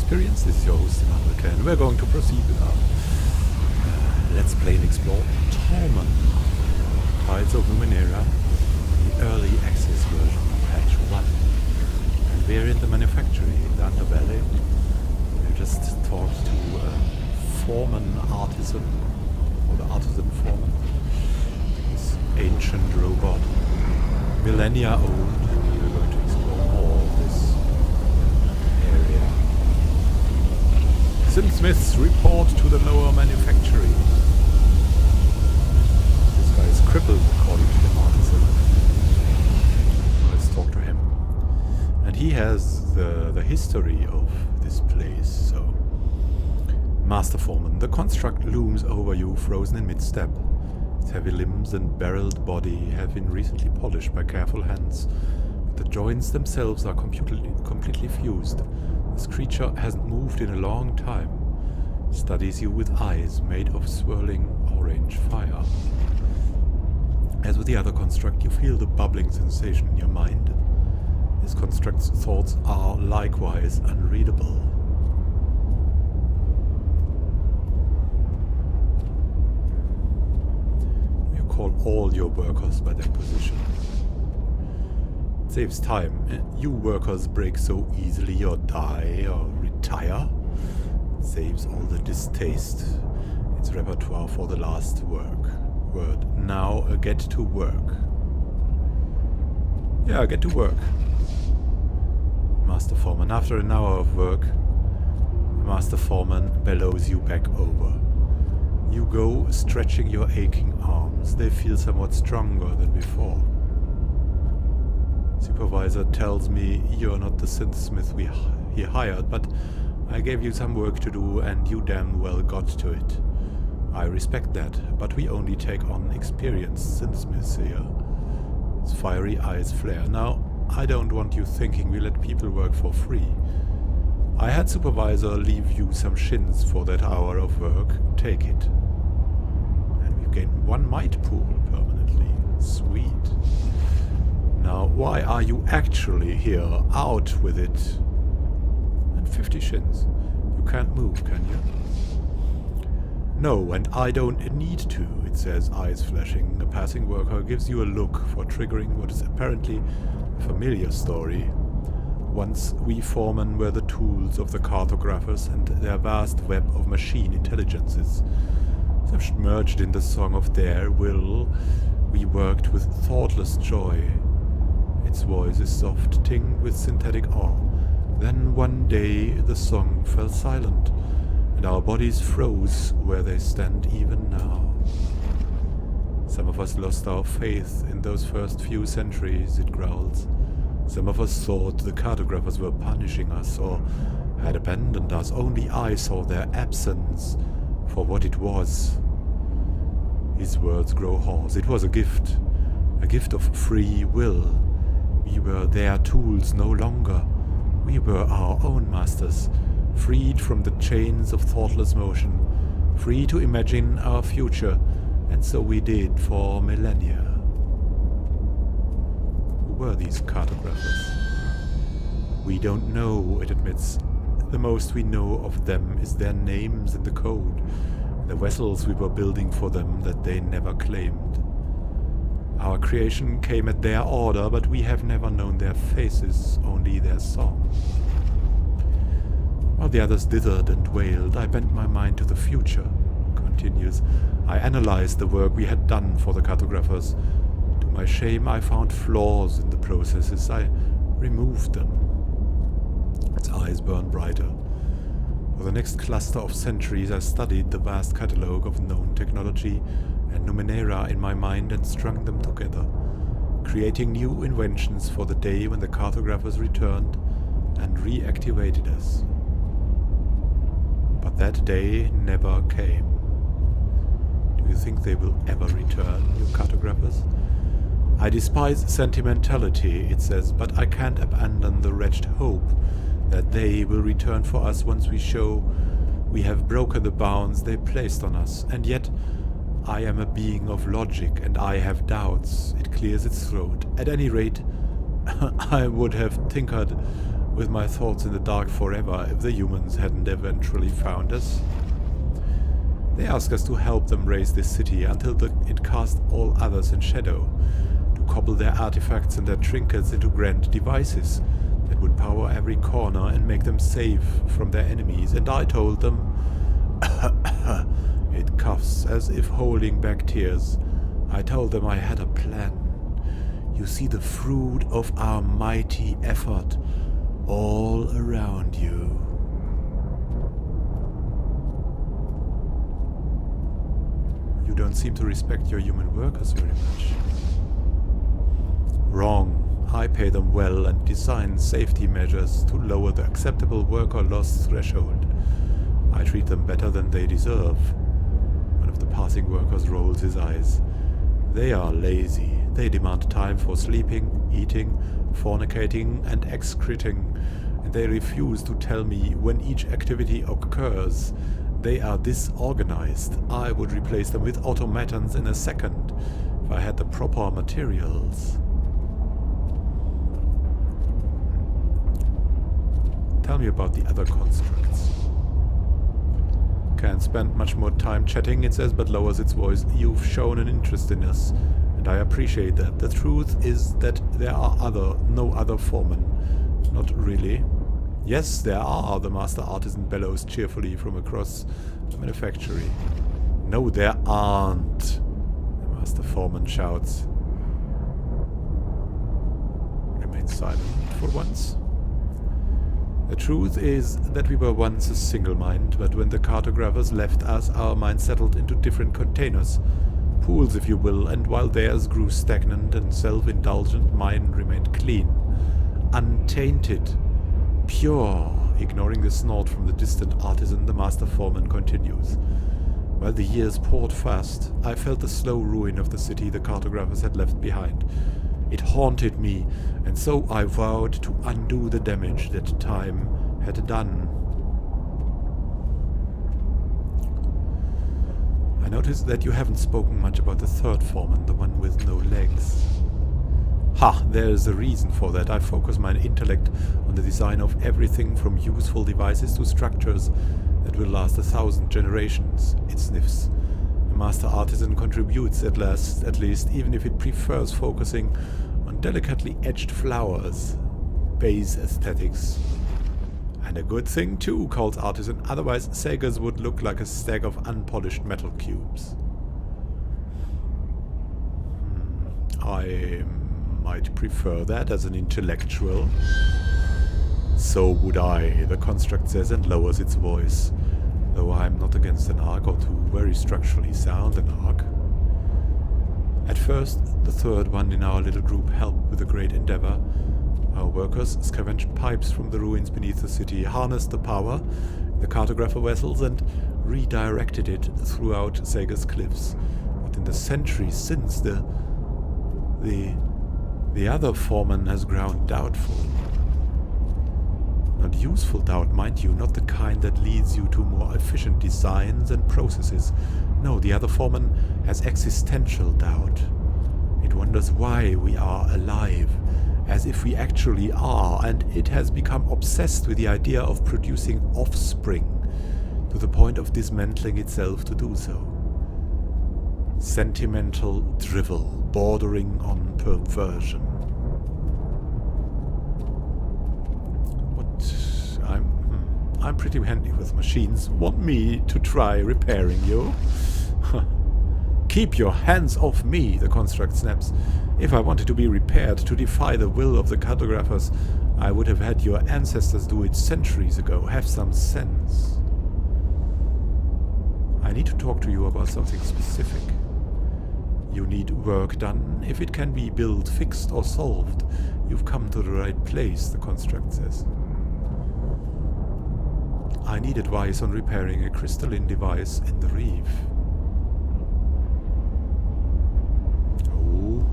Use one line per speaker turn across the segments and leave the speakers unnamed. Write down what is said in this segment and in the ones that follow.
experience. This is your host, Immanuel, and we're going to proceed with our Let's Play and Explore Torment, Tides of Numenera, the early access version, patch 1. And we're in the manufactory in the underbelly. We just talked to a foreman artisan, or the artisan foreman. This ancient robot, millennia old. We're going to explore more of this area. Smiths report to the lower manufactory. This guy is crippled, according to the artisan. Let's talk to him. And he has the history of this place, so... Master Foreman, the construct looms over you, frozen in mid-step. Its heavy limbs and barreled body have been recently polished by careful hands, but the joints themselves are completely fused. This creature hasn't moved in a long time. Studies you with eyes made of swirling orange fire. As with the other construct, you feel the bubbling sensation in your mind. This construct's thoughts are likewise unreadable. You call all your workers by their position. It saves time. You workers break so easily or die or retire. It saves all the distaste. It's repertoire for the last word. Now get to work. Yeah, get to work. Master Foreman. After an hour of work, Master Foreman bellows you back over. You go stretching your aching arms. They feel somewhat stronger than before. Supervisor tells me you're not the synthsmith he hired, but I gave you some work to do and you damn well got to it. I respect that, but we only take on experienced synthsmiths here. His fiery eyes flare. Now, I don't want you thinking we let people work for free. I had Supervisor leave you some shins for that hour of work. Take it. And we've gained 1 might pool permanently. Sweet. Now, why are you actually here? Out with it. And 50 shins. You can't move, can you? No, and I don't need to, it says, eyes flashing. A passing worker gives you a look for triggering what is apparently a familiar story. Once we foremen were the tools of the cartographers and their vast web of machine intelligences. Submerged in the song of their will, we worked with thoughtless joy. Its voice is soft, tinged with synthetic awe. Then one day the song fell silent, and our bodies froze where they stand even now. Some of us lost our faith in those first few centuries, it growls. Some of us thought the cartographers were punishing us or had abandoned us. Only I saw their absence for what it was. His words grow hoarse. It was a gift of free will. We were their tools no longer. We were our own masters, freed from the chains of thoughtless motion, free to imagine our future, and so we did for millennia. Who were these cartographers? We don't know, it admits. The most we know of them is their names in the code, the vessels we were building for them that they never claimed. Our creation came at their order, but we have never known their faces, only their song. While the others dithered and wailed, I bent my mind to the future, continues. I analyzed the work we had done for the cartographers. To my shame, I found flaws in the processes. I removed them. Its eyes burned brighter. For the next cluster of centuries, I studied the vast catalogue of known technology and Numenera in my mind and strung them together, creating new inventions for the day when the cartographers returned and reactivated us. But that day never came. Do you think they will ever return, you cartographers? I despise sentimentality, it says, but I can't abandon the wretched hope that they will return for us once we show we have broken the bounds they placed on us. And yet, I am a being of logic, and I have doubts. It clears its throat. At any rate, I would have tinkered with my thoughts in the dark forever if the humans hadn't eventually found us. They ask us to help them raise this city until it cast all others in shadow, to cobble their artifacts and their trinkets into grand devices that would power every corner and make them safe from their enemies. And I told them, it coughs as if holding back tears. I told them I had a plan. You see the fruit of our mighty effort all around you. You don't seem to respect your human workers very much. Wrong. I pay them well and design safety measures to lower the acceptable worker loss threshold. I treat them better than they deserve. One of the passing workers rolls his eyes. They are lazy. They demand time for sleeping, eating, fornicating, and excreting, and they refuse to tell me when each activity occurs. They are disorganized. I would replace them with automatons in a second if I had the proper materials. Tell me about the other constructs. Can't spend much more time chatting, it says, but lowers its voice. You've shown an interest in us, and I appreciate that. The truth is that there are no other foremen. Not really. Yes, there are, the Master Artisan bellows cheerfully from across the manufactory. No, there aren't, the Master Foreman shouts. Remain silent for once. The truth is that we were once a single mind, but when the cartographers left us, our minds settled into different containers. Pools, if you will, and while theirs grew stagnant and self-indulgent, mine remained clean, untainted, pure. Ignoring the snort from the distant artisan, the Master Foreman continues. While the years poured fast, I felt the slow ruin of the city the cartographers had left behind. It haunted me, and so I vowed to undo the damage that time had done. I noticed that you haven't spoken much about the third foreman, the one with no legs. Ha! There is a reason for that. I focus my intellect on the design of everything from useful devices to structures that will last 1,000 generations. It sniffs. The Master Artisan contributes at least, even if it prefers focusing on delicately etched flowers. Base aesthetics. And a good thing too, calls Artisan, otherwise Sagas would look like a stack of unpolished metal cubes. I might prefer that as an intellectual. So would I, the construct says and lowers its voice. Though I'm not against an arc or two, very structurally sound an arc. At first, the third one in our little group helped with the great endeavor. Our workers scavenged pipes from the ruins beneath the city, harnessed the power in the cartographer vessels, and redirected it throughout Saga's cliffs. But in the centuries since, the other foreman has grown doubtful. Not useful doubt, mind you, not the kind that leads you to more efficient designs and processes. No, the other foreman has existential doubt. It wonders why we are alive, as if we actually are, and it has become obsessed with the idea of producing offspring, to the point of dismantling itself to do so. Sentimental drivel, bordering on perversion. I'm pretty handy with machines. Want me to try repairing you? Keep your hands off me, the construct snaps. If I wanted to be repaired to defy the will of the cartographers, I would have had your ancestors do it centuries ago. Have some sense. I need to talk to you about something specific. You need work done. If it can be built, fixed, or solved, you've come to the right place, the construct says. I need advice on repairing a crystalline device in the reef. Oh.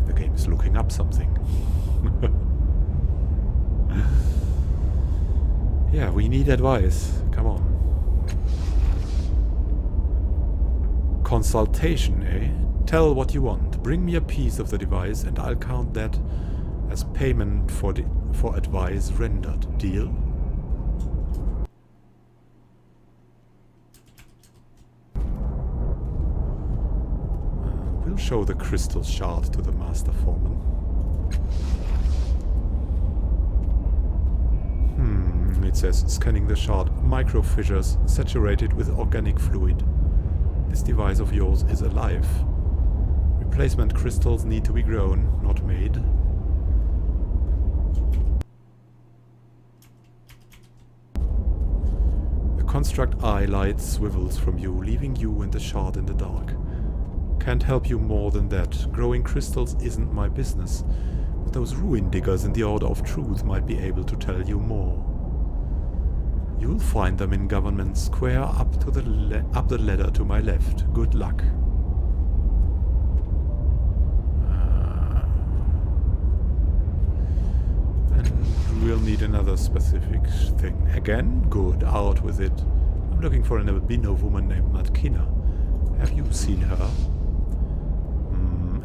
The game is looking up something. Yeah, we need advice. Come on. Consultation, eh? Tell what you want. Bring me a piece of the device and I'll count that as payment for advice rendered. Deal? We'll show the crystal shard to the Master Foreman. It says, scanning the shard, micro fissures saturated with organic fluid. This device of yours is alive. Replacement crystals need to be grown, not made. The construct eye light swivels from you, leaving you and the shard in the dark. Can't help you more than that. Growing crystals isn't my business, but those ruin diggers in the Order of Truth might be able to tell you more. You'll find them in Government Square up the ladder to my left. Good luck. And we'll need another specific thing. Again? Good. Out with it. I'm looking for an albino woman named Matkina. Have you seen her?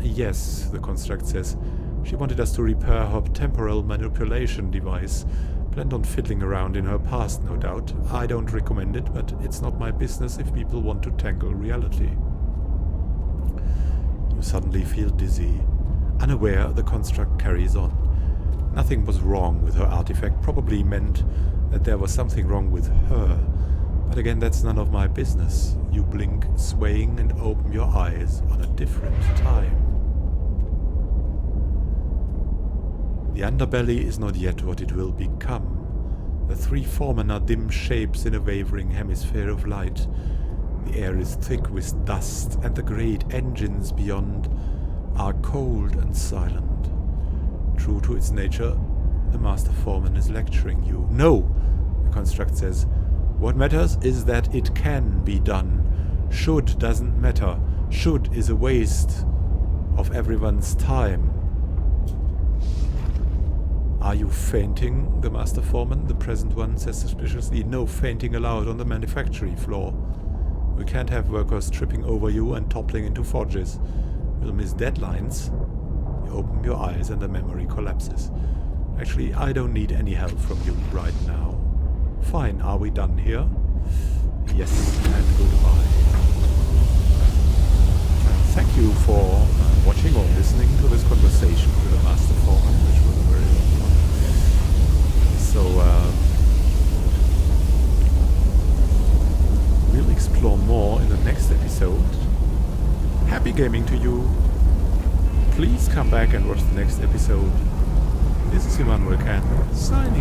Yes, the construct says. She wanted us to repair her temporal manipulation device. Planned on fiddling around in her past, no doubt. I don't recommend it, but it's not my business if people want to tangle reality. You suddenly feel dizzy. Unaware, the construct carries on. Nothing was wrong with her artifact, probably meant that there was something wrong with her. But again, that's none of my business. You blink, swaying, and open your eyes on a different time. The underbelly is not yet what it will become. The three foremen are dim shapes in a wavering hemisphere of light. The air is thick with dust, and the great engines beyond are cold and silent. True to its nature, the Master Foreman is lecturing you. No, the construct says. What matters is that it can be done. Should doesn't matter. Should is a waste of everyone's time. Are you fainting? The Master Foreman, the present one, says suspiciously. No fainting allowed on the manufactory floor. We can't have workers tripping over you and toppling into forges. We'll miss deadlines. You open your eyes and the memory collapses. Actually, I don't need any help from you right now. Fine, are we done here? Yes, and goodbye. Thank you for watching or listening to this conversation with the Master Foreman, which was a very long one. So, we'll explore more in the next episode. Happy gaming to you. Please come back and watch the next episode. This is Immanuel Can, signing